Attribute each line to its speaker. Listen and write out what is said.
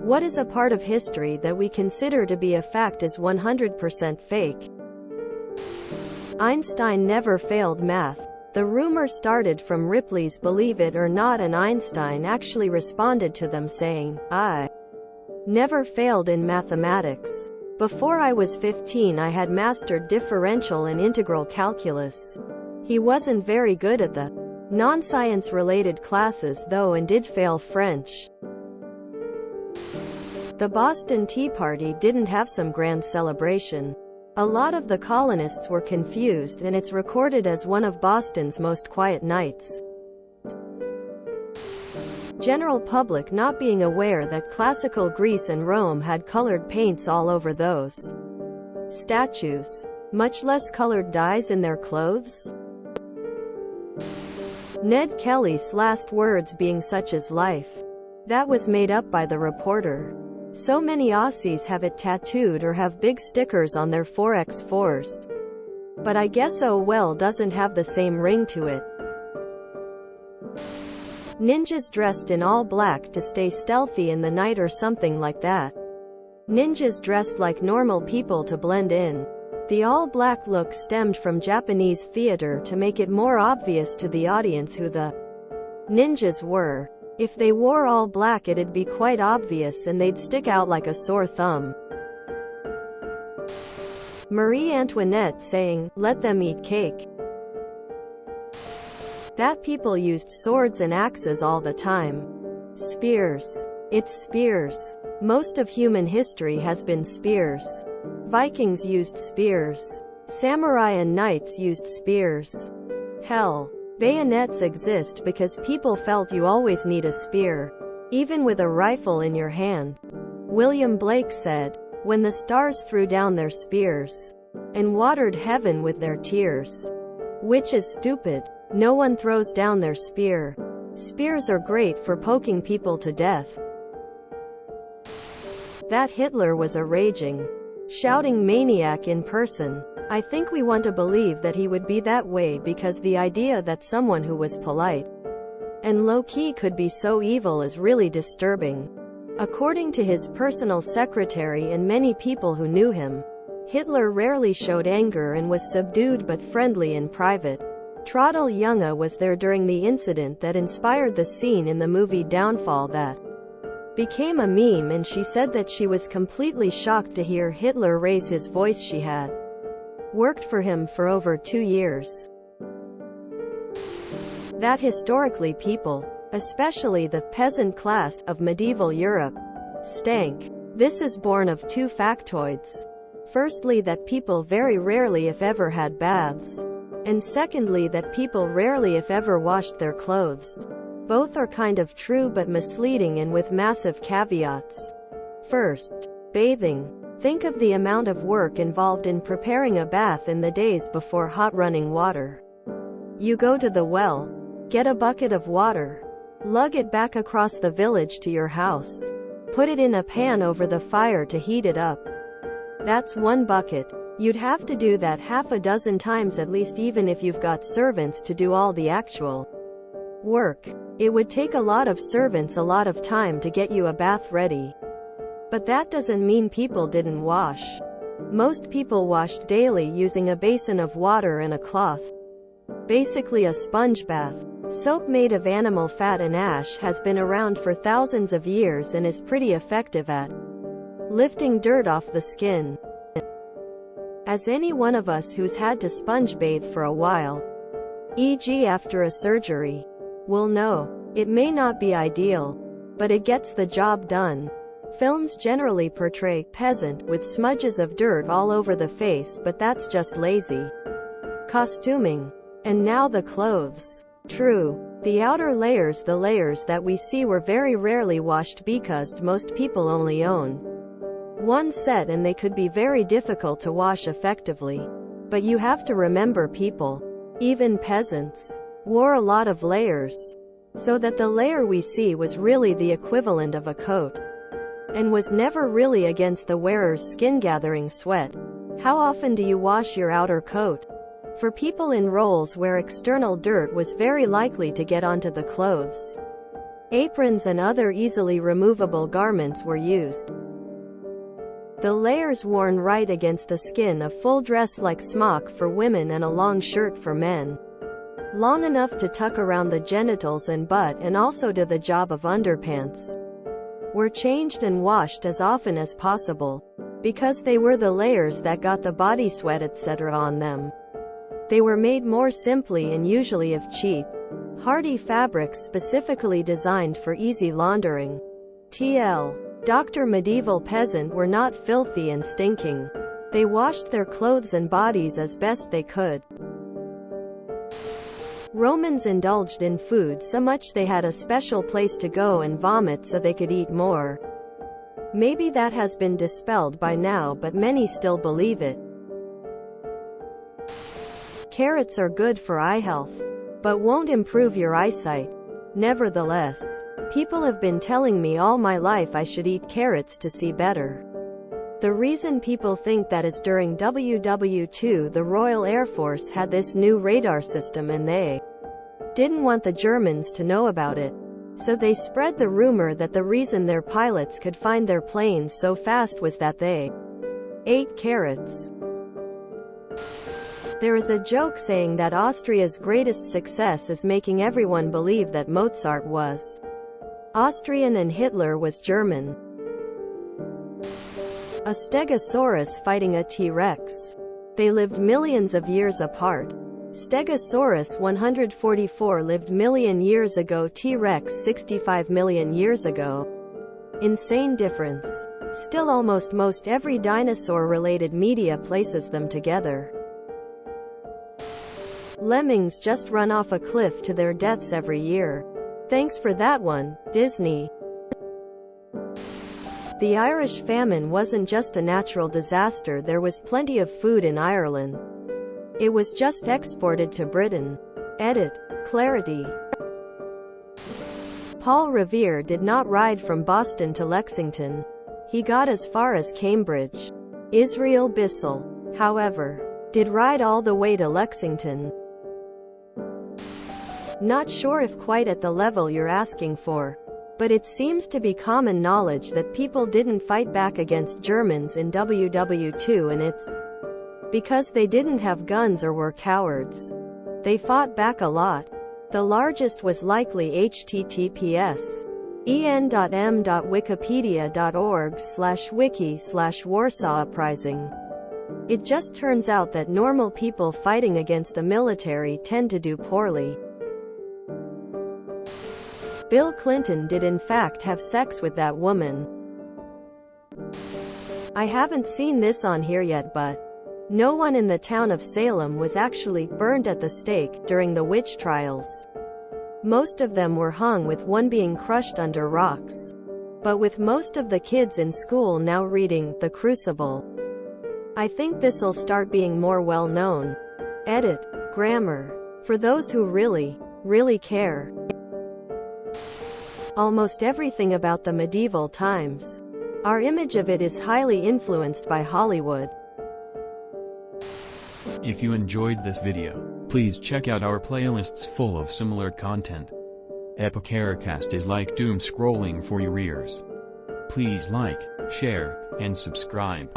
Speaker 1: What is a part of history that we consider to be a fact is 100% fake? Einstein never failed math. The rumor started from Ripley's Believe It or Not, and Einstein actually responded to them saying, "I never failed in mathematics. Before I was 15 I had mastered differential and integral calculus." He wasn't very good at the non-science related classes though, and did fail French. The Boston Tea Party didn't have some grand celebration. A lot of the colonists were confused, and it's recorded as one of Boston's most quiet nights. General public not being aware that classical Greece and Rome had colored paints all over those statues, much less colored dyes in their clothes. Ned Kelly's last words being "such is life." That was made up by the reporter. So many Aussies have it tattooed or have big stickers on their 4x4s. But I guess "oh well" doesn't have the same ring to it. Ninjas dressed in all black to stay stealthy in the night or something like that. Ninjas dressed like normal people to blend in. The all-black look stemmed from Japanese theater to make it more obvious to the audience who the ninjas were. If they wore all black it'd be quite obvious and they'd stick out like a sore thumb. Marie Antoinette saying, "Let them eat cake." That people used swords and axes all the time. Spears. It's spears. Most of human history has been spears. Vikings used spears. Samurai and knights used spears. Hell, bayonets exist because people felt you always need a spear, even with a rifle in your hand. William Blake said, "When the stars threw down their spears and watered heaven with their tears." Which is stupid. No one throws down their spear. Spears are great for poking people to death. That Hitler was a raging, shouting maniac in person. I think we want to believe that he would be that way because the idea that someone who was polite and low-key could be so evil is really disturbing. According to his personal secretary and many people who knew him, Hitler rarely showed anger and was subdued but friendly in private. Trottel Junge was there during the incident that inspired the scene in the movie Downfall that became a meme, and she said that she was completely shocked to hear Hitler raise his voice. She had worked for him for over 2 years. That historically people, especially the peasant class of medieval Europe, stank. This is born of two factoids. Firstly, that people very rarely if ever had baths. And secondly, that people rarely if ever washed their clothes. Both are kind of true but misleading and with massive caveats. First, bathing. Think of the amount of work involved in preparing a bath in the days before hot running water. You go to the well, get a bucket of water, lug it back across the village to your house, put it in a pan over the fire to heat it up. That's one bucket. You'd have to do that half a dozen times at least, even if you've got servants to do all the actual work. It would take a lot of servants a lot of time to get you a bath ready. But that doesn't mean people didn't wash. Most people washed daily using a basin of water and a cloth. Basically a sponge bath. Soap made of animal fat and ash has been around for thousands of years and is pretty effective at lifting dirt off the skin. As any one of us who's had to sponge bathe for a while, e.g. after a surgery, will know, it may not be ideal, but it gets the job done. Films generally portray peasant with smudges of dirt all over the face, but that's just lazy costuming. And now the clothes. True, the outer layers, the layers that we see, were very rarely washed because most people only own one set and they could be very difficult to wash effectively. But you have to remember, people, even peasants, wore a lot of layers. So that the layer we see was really the equivalent of a coat, and was never really against the wearer's skin gathering sweat. How often do you wash your outer coat? For people in roles where external dirt was very likely to get onto the clothes, Aprons and other easily removable garments were used. The layers worn right against the skin, a full dress like smock for women and a long shirt for men, long enough to tuck around the genitals and butt and also do the job of underpants, were changed and washed as often as possible, because they were the layers that got the body sweat etc. on them. They were made more simply and usually of cheap, hardy fabrics specifically designed for easy laundering. TL. Dr. Medieval peasant were not filthy and stinking. They washed their clothes and bodies as best they could. Romans indulged in food so much they had a special place to go and vomit so they could eat more. Maybe that has been dispelled by now, but many still believe it. Carrots are good for eye health, but won't improve your eyesight. Nevertheless, people have been telling me all my life I should eat carrots to see better. The reason people think that is during WW2 the Royal Air Force had this new radar system and they didn't want the Germans to know about it. So they spread the rumor that the reason their pilots could find their planes so fast was that they ate carrots. There is a joke saying that Austria's greatest success is making everyone believe that Mozart was Austrian and Hitler was German. A Stegosaurus fighting a T-Rex. They lived millions of years apart. Stegosaurus 144 lived million years ago, T-Rex 65 million years ago. Insane difference. Still almost most every dinosaur-related media places them together. Lemmings just run off a cliff to their deaths every year. Thanks for that one, Disney. The Irish famine wasn't just a natural disaster, there was plenty of food in Ireland. It was just exported to Britain. Edit. Clarity. Paul Revere did not ride from Boston to Lexington. He got as far as Cambridge. Israel Bissell, however, did ride all the way to Lexington. Not sure if quite at the level you're asking for, but it seems to be common knowledge that people didn't fight back against Germans in WW2, and it's because they didn't have guns or were cowards. They fought back a lot. The largest was likely https://en.m.wikipedia.org/wiki/Warsaw Uprising. It just turns out that normal people fighting against a military tend to do poorly. Bill Clinton did in fact have sex with that woman. I haven't seen this on here yet, but no one in the town of Salem was actually burned at the stake during the witch trials. Most of them were hung, with one being crushed under rocks. But with most of the kids in school now reading The Crucible, I think this'll start being more well known. Edit. Grammar. For those who really care. Almost everything about the medieval times. Our image of it is highly influenced by Hollywood.
Speaker 2: If you enjoyed this video, please check out our playlists full of similar content. Epicaricast is like doom scrolling for your ears. Please like, share, and subscribe.